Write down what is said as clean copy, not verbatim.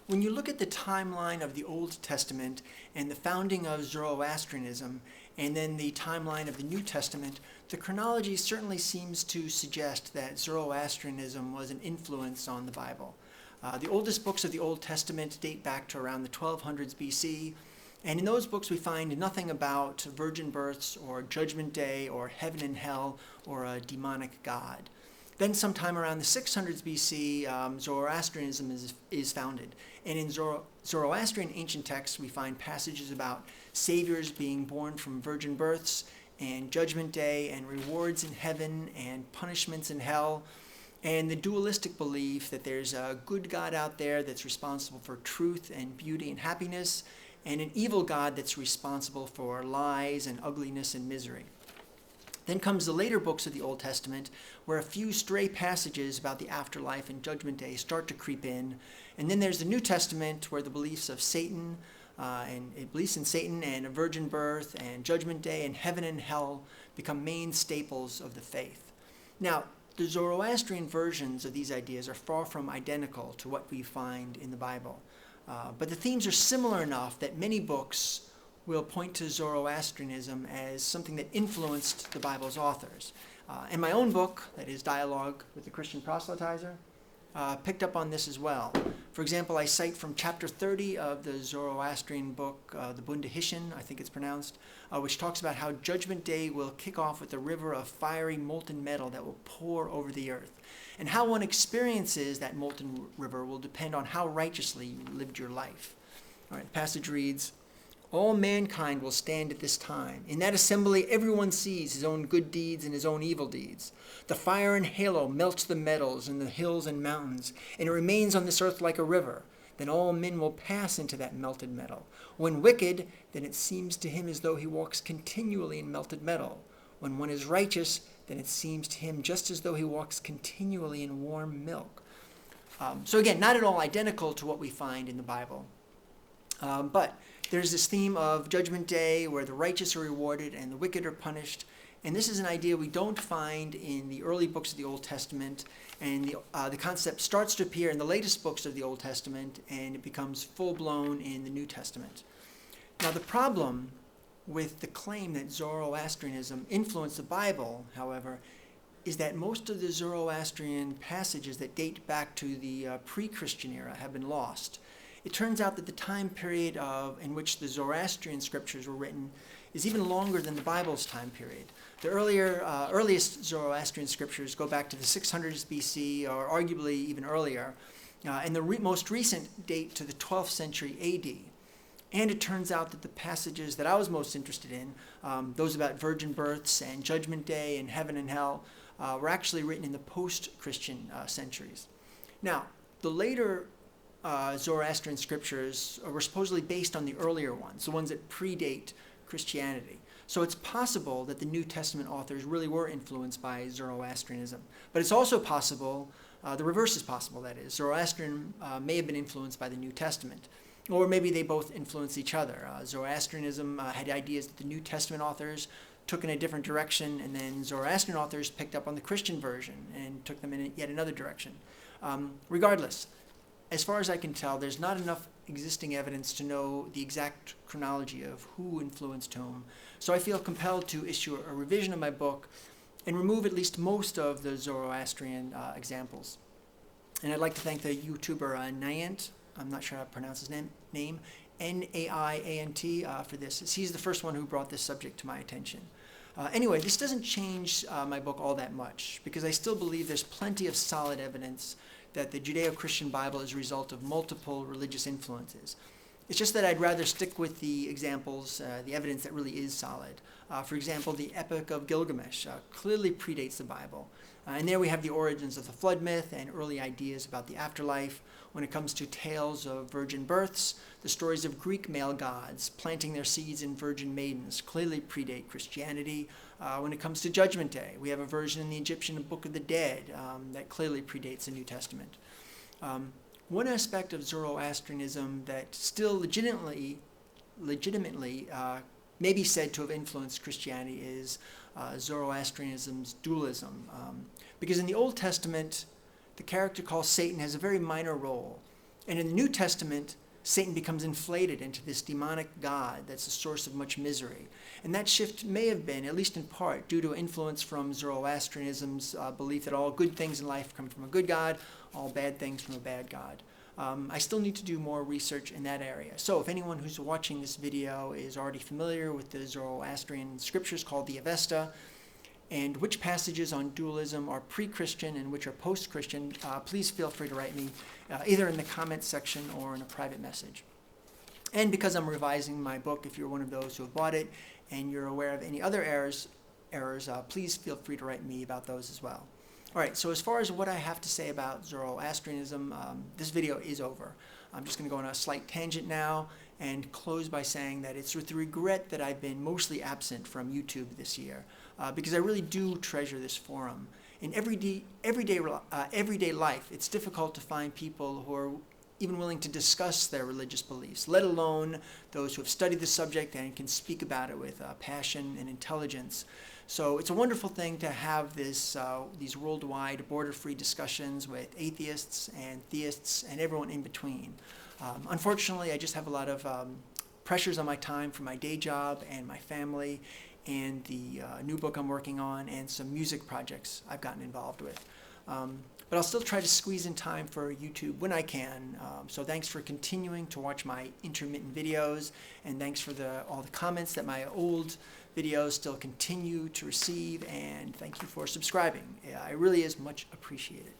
when you look at the timeline of the Old Testament and the founding of Zoroastrianism, and then the timeline of the New Testament, the chronology certainly seems to suggest that Zoroastrianism was an influence on the Bible. The oldest books of the Old Testament date back to around the 1200s BC, and in those books we find nothing about virgin births or Judgment Day or heaven and hell or a demonic god. Then sometime around the 600s BC, Zoroastrianism is founded. And in Zoroastrian ancient texts, we find passages about saviors being born from virgin births, and Judgment Day, and rewards in heaven, and punishments in hell, and the dualistic belief that there's a good God out there that's responsible for truth and beauty and happiness, and an evil God that's responsible for lies and ugliness and misery. Then comes the later books of the Old Testament, where a few stray passages about the afterlife and Judgment Day start to creep in. And then there's the New Testament, where the beliefs of Satan, beliefs in Satan and a virgin birth and Judgment Day and heaven and hell become main staples of the faith. Now, the Zoroastrian versions of these ideas are far from identical to what we find in the Bible. But the themes are similar enough that many books will point to Zoroastrianism as something that influenced the Bible's authors. And my own book, that is Dialogue with the Christian Proselytizer, picked up on this as well. For example, I cite from chapter 30 of the Zoroastrian book, the Bundahishan, I think it's pronounced, which talks about how Judgment Day will kick off with a river of fiery molten metal that will pour over the earth. And how one experiences that molten river will depend on how righteously you lived your life. All right, the passage reads, "All mankind will stand at this time. In that assembly, everyone sees his own good deeds and his own evil deeds. The fire and halo melts the metals and the hills and mountains, and it remains on this earth like a river. Then all men will pass into that melted metal. When wicked, then it seems to him as though he walks continually in melted metal. When one is righteous, then it seems to him just as though he walks continually in warm milk." So again, not at all identical to what we find in the Bible. But there's this theme of Judgment Day where the righteous are rewarded and the wicked are punished. And this is an idea we don't find in the early books of the Old Testament. And the concept starts to appear in the latest books of the Old Testament, and it becomes full-blown in the New Testament. Now, the problem with the claim that Zoroastrianism influenced the Bible, however, is that most of the Zoroastrian passages that date back to the pre-Christian era have been lost. It turns out that the time period in which the Zoroastrian scriptures were written is even longer than the Bible's time period. The earliest Zoroastrian scriptures go back to the 600s BC, or arguably even earlier, and the most recent date to the 12th century AD. And it turns out that the passages that I was most interested in, those about virgin births and Judgment Day and heaven and hell, were actually written in the post-Christian centuries. Now, the later Zoroastrian scriptures were supposedly based on the earlier ones, the ones that predate Christianity. So it's possible that the New Testament authors really were influenced by Zoroastrianism. But it's also possible, the reverse is possible, that is. Zoroastrian may have been influenced by the New Testament. Or maybe they both influenced each other. Zoroastrianism had ideas that the New Testament authors took in a different direction, and then Zoroastrian authors picked up on the Christian version and took them in yet another direction. Regardless, as far as I can tell, there's not enough existing evidence to know the exact chronology of who influenced whom. So I feel compelled to issue a revision of my book and remove at least most of the Zoroastrian examples. And I'd like to thank the YouTuber Nayant, I'm not sure how to pronounce his name, Naiant, for this. He's the first one who brought this subject to my attention. Anyway, this doesn't change my book all that much, because I still believe there's plenty of solid evidence that the Judeo-Christian Bible is a result of multiple religious influences. It's just that I'd rather stick with the examples, the evidence that really is solid. For example, the Epic of Gilgamesh clearly predates the Bible. And there we have the origins of the flood myth and early ideas about the afterlife. When it comes to tales of virgin births, the stories of Greek male gods planting their seeds in virgin maidens clearly predate Christianity. When it comes to Judgment Day, we have a version in the Egyptian Book of the Dead that clearly predates the New Testament. One aspect of Zoroastrianism that still legitimately may be said to have influenced Christianity is Zoroastrianism's dualism. Because in the Old Testament, the character called Satan has a very minor role. And in the New Testament, Satan becomes inflated into this demonic god that's the source of much misery. And that shift may have been, at least in part, due to influence from Zoroastrianism's belief that all good things in life come from a good god, all bad things from a bad god. I still need to do more research in that area. So if anyone who's watching this video is already familiar with the Zoroastrian scriptures called the Avesta, and which passages on dualism are pre-Christian and which are post-Christian, please feel free to write me either in the comments section or in a private message. And because I'm revising my book, if you're one of those who have bought it and you're aware of any other errors, please feel free to write me about those as well. All right, so as far as what I have to say about Zoroastrianism, this video is over. I'm just going to go on a slight tangent now and close by saying that it's with regret that I've been mostly absent from YouTube this year, because I really do treasure this forum. In everyday life, it's difficult to find people who are even willing to discuss their religious beliefs, let alone those who have studied the subject and can speak about it with passion and intelligence. So it's a wonderful thing to have these worldwide border-free discussions with atheists and theists and everyone in between. Unfortunately, I just have a lot of pressures on my time from my day job and my family and the new book I'm working on and some music projects I've gotten involved with. But I'll still try to squeeze in time for YouTube when I can. So thanks for continuing to watch my intermittent videos, and thanks for all the comments that my old videos still continue to receive, and thank you for subscribing. It really is much appreciated.